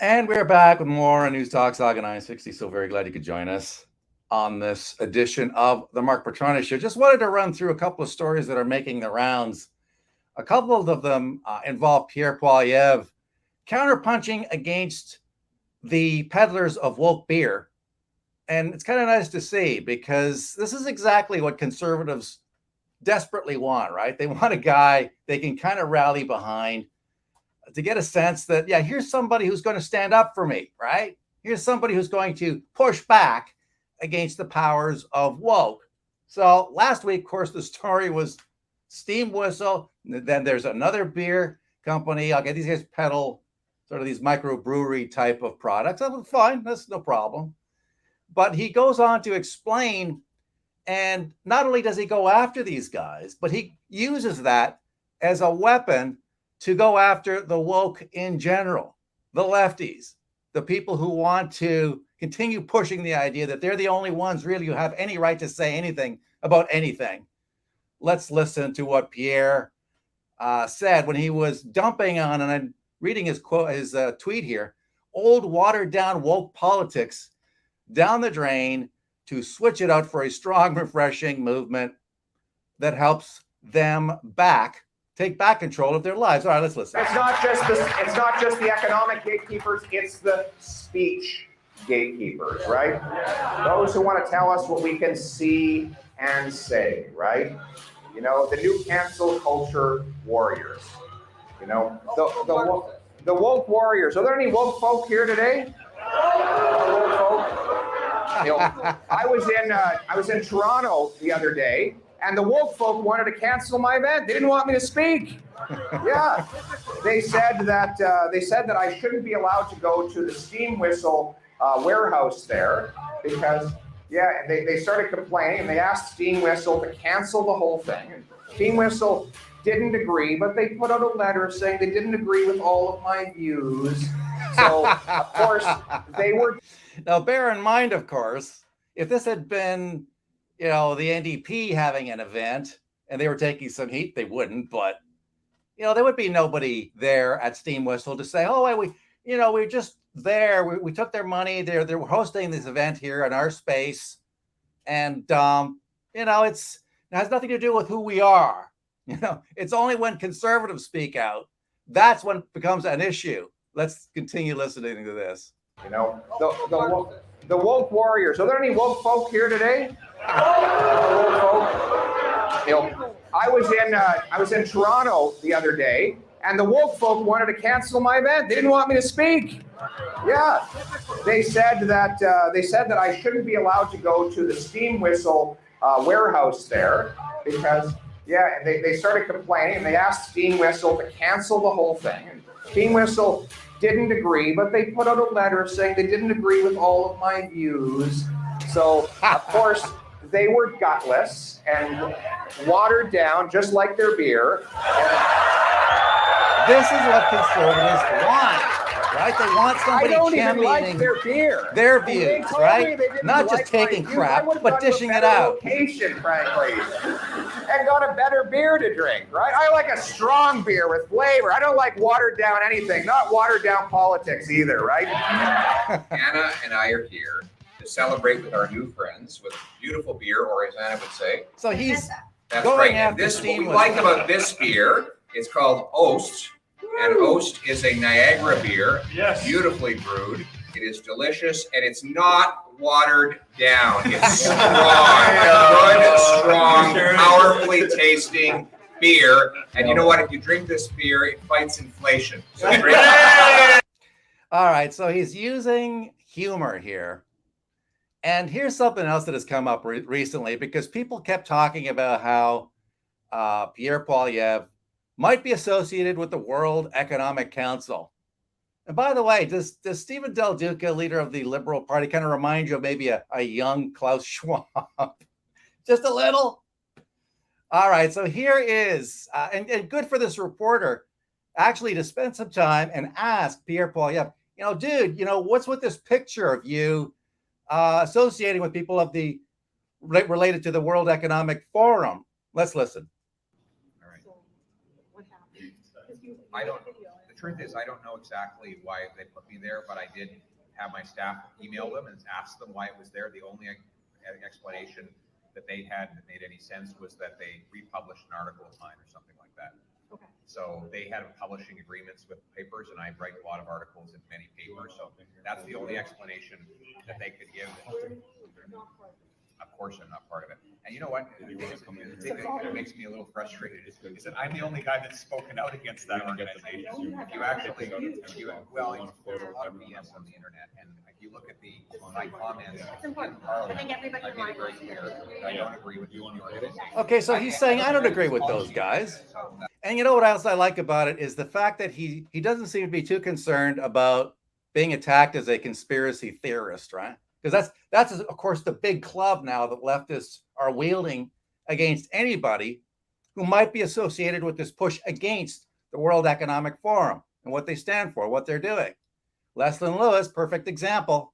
And we're back with more on News Talk Saga 960. So very glad you could join us on this edition of the Mark Petroni Show. Just wanted to run through a couple of stories that are making the rounds. A couple of them involve Pierre Poilievre counterpunching against the peddlers of woke beer. And it's kind of nice to see because this is exactly what conservatives desperately want, right? They want a guy they can kind of rally behind to get a sense that, yeah, here's somebody who's going to stand up for me, right? Here's somebody who's going to push back against the powers of woke. So last week, of course, the story was Steam Whistle. Then there's another beer company. I'll get these guys peddle sort of these microbrewery type of products. That's fine. That's no problem. But he goes on to explain, and not only does he go after these guys, but he uses that as a weapon to go after the woke in general, the lefties, the people who want to continue pushing the idea that they're the only ones really who have any right to say anything about anything. Let's listen to what Pierre said when he was dumping on, and I'm reading his quote, his tweet here, old watered down woke politics down the drain to switch it out for a strong, refreshing movement that helps them take back control of their lives. All right, let's listen. It's not just the economic gatekeepers, it's the speech gatekeepers, right? Those who want to tell us what we can see and say, right? You know, the new cancel culture warriors. You know, the woke warriors. Are there any woke folk here today? Woke folk? You know, I was in Toronto the other day, and the woke folk wanted to cancel my event. They didn't want me to speak. Yeah, they said that I shouldn't be allowed to go to the Steam Whistle warehouse there because, yeah, they started complaining, and they asked Steam Whistle to cancel the whole thing. And Steam Whistle didn't agree, but they put out a letter saying they didn't agree with all of my views. So, of course, they were. Now, bear in mind, of course, if this had been, you know, the NDP having an event and they were taking some heat, they wouldn't. But, you know, there would be nobody there at Steam Whistle to say, oh, we're just there. We took their money. They're hosting this event here in our space. And, you know, it has nothing to do with who we are. You know, it's only when conservatives speak out, that's when it becomes an issue. Let's continue listening to this. You know, the woke warriors. Are there any woke folk here today? Woke folk? You know, I was in Toronto the other day, and the woke folk wanted to cancel my event. They didn't want me to speak. Yeah, they said that I shouldn't be allowed to go to the Steam Whistle warehouse there because, yeah, they started complaining, and they asked Steam Whistle to cancel the whole thing. And Steam Whistle didn't agree, but they put out a letter saying they didn't agree with all of my views. So, of course, they were gutless and watered down, just like their beer. This is what conservatives want, right? They want somebody championing their views, right? Not just taking crap, but dishing it out. Location, frankly, and got a better beer to drink, right? I like a strong beer with flavor. I don't like watered down anything, not watered down politics either, right? Anna and I are here to celebrate with our new friends with beautiful beer, or as Anna would say. So he's That's going right. after This, Steam what we like about this beer, it's called Oast. And Oast is a Niagara beer, beautifully brewed. It is delicious, and it's not watered down. It's strong, good, strong, powerfully tasting beer. And you know what? If you drink this beer, it fights inflation. So drink it. All right, so he's using humor here. And here's something else that has come up recently, because people kept talking about how Pierre Poilievre might be associated with the World Economic Council. And by the way, does Stephen Del Duca, leader of the Liberal Party, kind of remind you of maybe a young Klaus Schwab? Just a little? All right, so here is, and good for this reporter, actually to spend some time and ask Pierre Poilievre, you know, dude, you know, what's with this picture of you associating with people of the related to the World Economic Forum? Let's listen. I don't, the truth is, I don't know exactly why they put me there, but I did have my staff email them and ask them why it was there. The only explanation that they had that made any sense was that they republished an article of mine or something like that. Okay. So they had publishing agreements with papers, and I write a lot of articles in many papers. So that's the only explanation that they could give. Of course, I'm not part of it. And you know what? The thing that makes me a little frustrated is that I'm the only guy that's spoken out against that organization. You actually, well, you put a lot of BS on the internet, and if you look at my comments in Parliament, I think everybody I made it very clear that I don't agree with the organization. Okay, so he's saying I don't agree with those guys. And you know what else I like about it is the fact that he doesn't seem to be too concerned about being attacked as a conspiracy theorist, right? Because that's of course the big club now that leftists are wielding against anybody who might be associated with this push against the World Economic Forum and what they stand for, what they're doing. Leslyn Lewis, perfect example.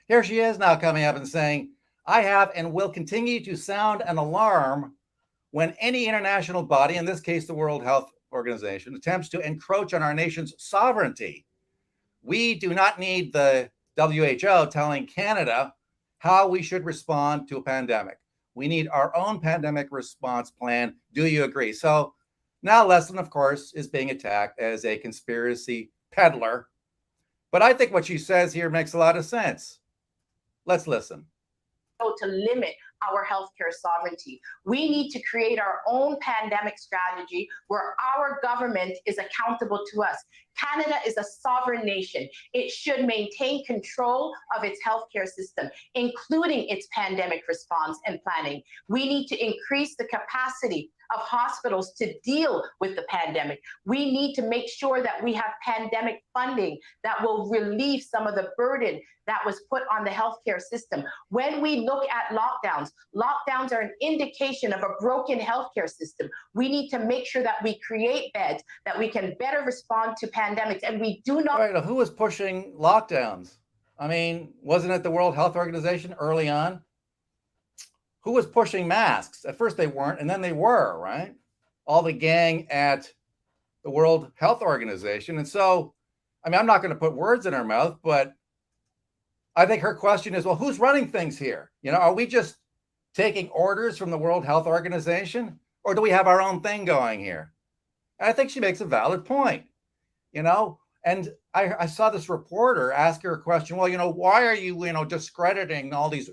Here she is now coming up and saying, I have and will continue to sound an alarm when any international body, in this case the World Health Organization, attempts to encroach on our nation's sovereignty. We do not need the WHO telling Canada how we should respond to a pandemic. We need our own pandemic response plan. Do you agree? So now Leslyn, of course, is being attacked as a conspiracy peddler. But I think what she says here makes a lot of sense. Let's listen. To limit our healthcare sovereignty. We need to create our own pandemic strategy where our government is accountable to us. Canada is a sovereign nation. It should maintain control of its healthcare system, including its pandemic response and planning. We need to increase the capacity of hospitals to deal with the pandemic. We need to make sure that we have pandemic funding that will relieve some of the burden that was put on the healthcare system. When we look at lockdowns are an indication of a broken healthcare system. We need to make sure that we create beds, that we can better respond to pandemics, and we do not. All right, who was pushing lockdowns? I mean, wasn't it the World Health Organization early on? Who was pushing masks? At first they weren't, and then they were, right? All the gang at the World Health Organization. And so, I mean, I'm not going to put words in her mouth, but I think her question is, well, who's running things here? You know, are we just taking orders from the World Health Organization, or do we have our own thing going here? And I think she makes a valid point, you know, and I saw this reporter ask her a question. Well, you know, why are you, discrediting all these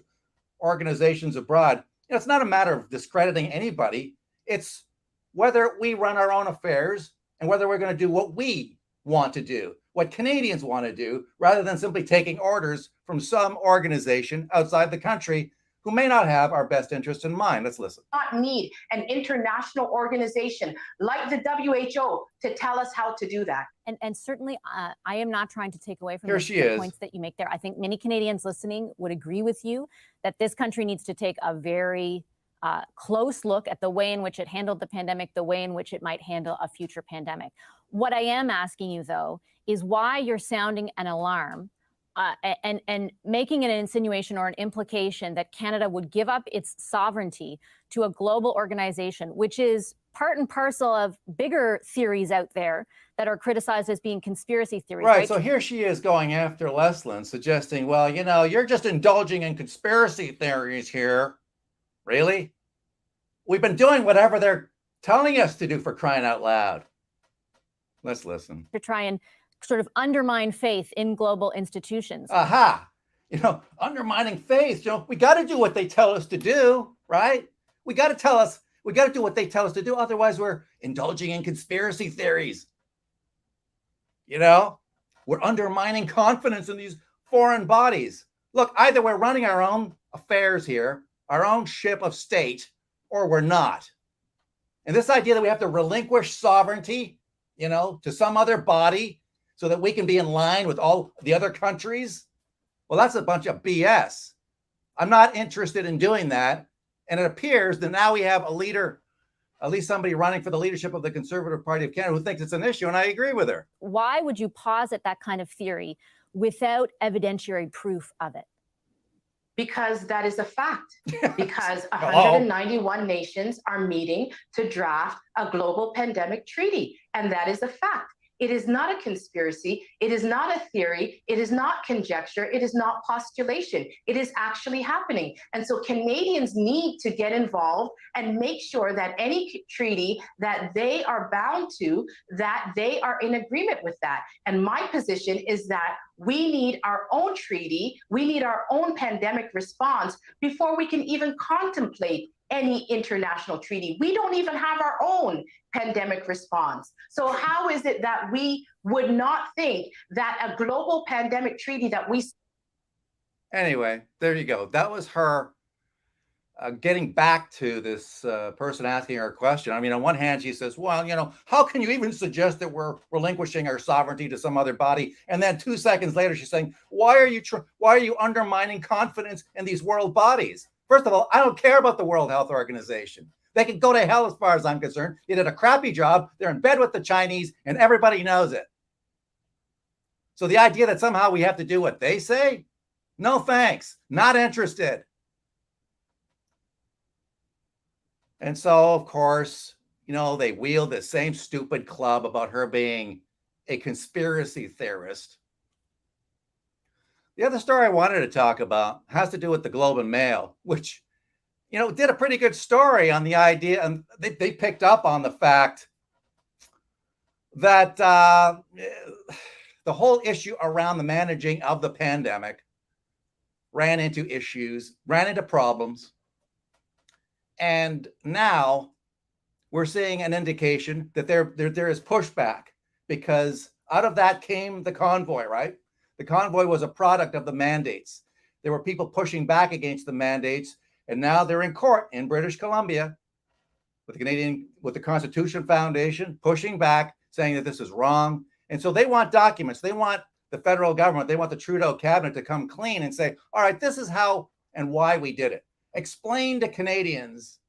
organizations abroad? You know, it's not a matter of discrediting anybody. It's whether we run our own affairs and whether we're going to do what we want to do, what Canadians want to do, rather than simply taking orders from some organization outside the country who may not have our best interest in mind. Let's listen. Not need an international organization like the WHO to tell us how to do that. And certainly, I am not trying to take away from the points that you make there. I think many Canadians listening would agree with you that this country needs to take a very close look at the way in which it handled the pandemic, the way in which it might handle a future pandemic. What I am asking you, though, is why you're sounding an alarm and making an insinuation or an implication that Canada would give up its sovereignty to a global organization, which is part and parcel of bigger theories out there that are criticized as being conspiracy theories. Right. So here she is going after Leslyn, suggesting, well, you know, you're just indulging in conspiracy theories here. Really? We've been doing whatever they're telling us to do, for crying out loud. Let's listen. To try and sort of undermine faith in global institutions. Aha. You know, undermining faith. You know, we got to do what they tell us to do, right? We got to do what they tell us to do. Otherwise, we're indulging in conspiracy theories. You know, we're undermining confidence in these foreign bodies. Look, either we're running our own affairs here, our own ship of state, or we're not. And this idea that we have to relinquish sovereignty, you know, to some other body so that we can be in line with all the other countries, well, that's a bunch of BS. I'm not interested in doing that. And it appears that now we have a leader, at least somebody running for the leadership of the Conservative Party of Canada, who thinks it's an issue, and I agree with her. Why would you posit that kind of theory without evidentiary proof of it? Because that is a fact. Because Hello? 191 nations are meeting to draft a global pandemic treaty, and that is a fact. It is not a conspiracy. It is not a theory. It is not conjecture. It is not postulation. It is actually happening. And so Canadians need to get involved and make sure that any treaty that they are bound to, that they are in agreement with that. And my position is that we need our own treaty. We need our own pandemic response before we can even contemplate any international treaty. We don't even have our own pandemic response. So how is it that we would not think that a global pandemic treaty that we... Anyway, there you go. That was her getting back to this person asking her a question. I mean, on one hand, she says, well, you know, how can you even suggest that we're relinquishing our sovereignty to some other body? And then 2 seconds later, she's saying, why are you undermining confidence in these world bodies? First of all, I don't care about the World Health Organization. They can go to hell as far as I'm concerned. They did a crappy job. They're in bed with the Chinese, and everybody knows it. So the idea that somehow we have to do what they say, no thanks, not interested. And so, of course, you know, they wield the same stupid club about her being a conspiracy theorist. The other story I wanted to talk about has to do with the Globe and Mail, which, you know, did a pretty good story on the idea, and they picked up on the fact that the whole issue around the managing of the pandemic ran into issues, ran into problems. And now we're seeing an indication that there is pushback, because out of that came the convoy, right? The convoy was a product of the mandates. There were people pushing back against the mandates, and now they're in court in British Columbia with the Constitution Foundation pushing back, saying that this is wrong. And so they want documents. They want the federal government, they want the Trudeau cabinet to come clean and say, all right, this is how and why we did it. Explain to Canadians,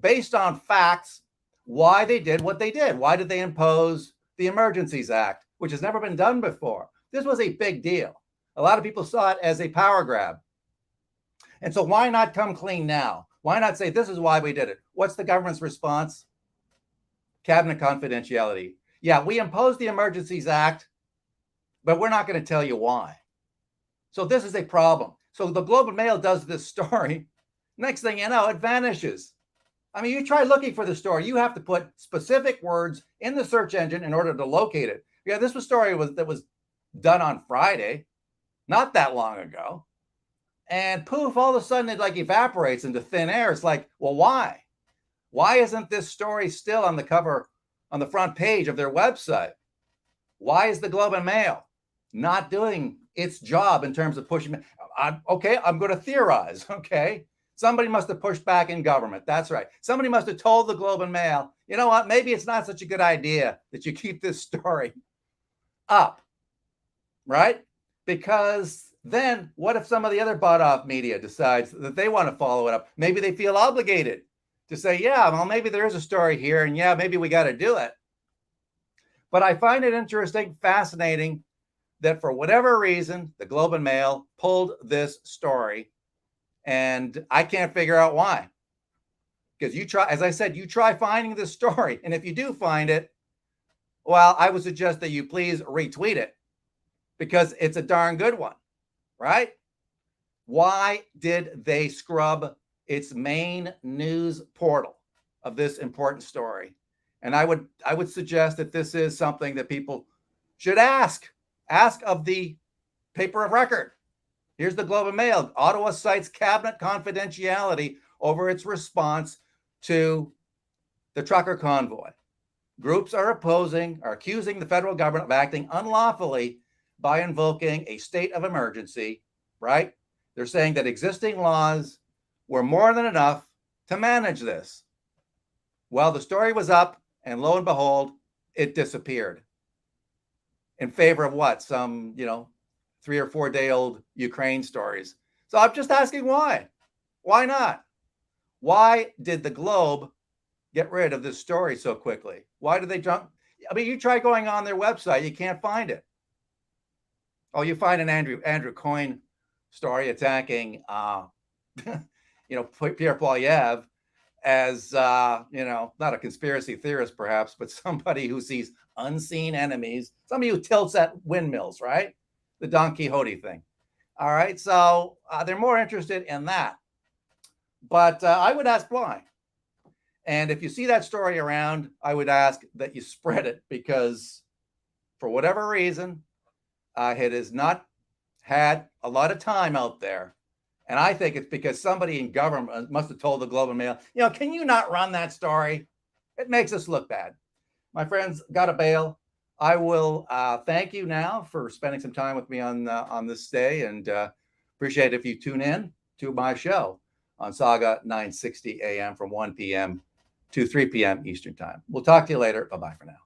based on facts, why they did what they did. Why did they impose the Emergencies Act, which has never been done before? This was a big deal. A lot of people saw it as a power grab. And so why not come clean now? Why not say, this is why we did it? What's the government's response? Cabinet confidentiality. Yeah, we imposed the Emergencies Act, but we're not going to tell you why. So this is a problem. So the Globe and Mail does this story. Next thing you know, it vanishes. I mean, you try looking for the story. You have to put specific words in the search engine in order to locate it. Yeah, this was a story that was done on Friday, not that long ago. And poof, all of a sudden it like evaporates into thin air. It's like, well, why? Why isn't this story still on the cover, on the front page of their website? Why is the Globe and Mail not doing its job in terms of pushing? Okay, I'm going to theorize. Okay, somebody must have pushed back in government. That's right. Somebody must have told the Globe and Mail, you know what? Maybe it's not such a good idea that you keep this story up, right? Because then what if some of the other bought off media decides that they want to follow it up? Maybe they feel obligated to say, yeah, well, maybe there is a story here, and yeah, maybe we got to do it. But I find it interesting, fascinating, that for whatever reason, the Globe and Mail pulled this story, and I can't figure out why. Because you try, as I said, you try finding this story, and if you do find it, well, I would suggest that you please retweet it, because it's a darn good one, right? Why did they scrub its main news portal of this important story? And I would suggest that this is something that people should ask of the paper of record. Here's the Globe and Mail. Ottawa cites cabinet confidentiality over its response to the trucker convoy. Groups are accusing the federal government of acting unlawfully by invoking a state of emergency, right? They're saying that existing laws were more than enough to manage this. Well, the story was up, and lo and behold, it disappeared. In favor of what? Some, 3 or 4 day old Ukraine stories. So I'm just asking why? Why not? Why did the Globe get rid of this story so quickly? Why did they jump? I mean, you try going on their website, you can't find it. Oh, you find an Andrew Coyne story attacking, Pierre Poilievre as, not a conspiracy theorist perhaps, but somebody who sees unseen enemies, somebody who tilts at windmills, right? The Don Quixote thing. All right, so they're more interested in that. But I would ask why. And if you see that story around, I would ask that you spread it, because for whatever reason, it has not had a lot of time out there. And I think it's because somebody in government must have told the Globe and Mail, can you not run that story? It makes us look bad. My friends, got to bail. I will thank you now for spending some time with me on this day, and appreciate it if you tune in to my show on Saga 960 AM from 1 p.m. to 3 p.m. Eastern Time. We'll talk to you later. Bye-bye for now.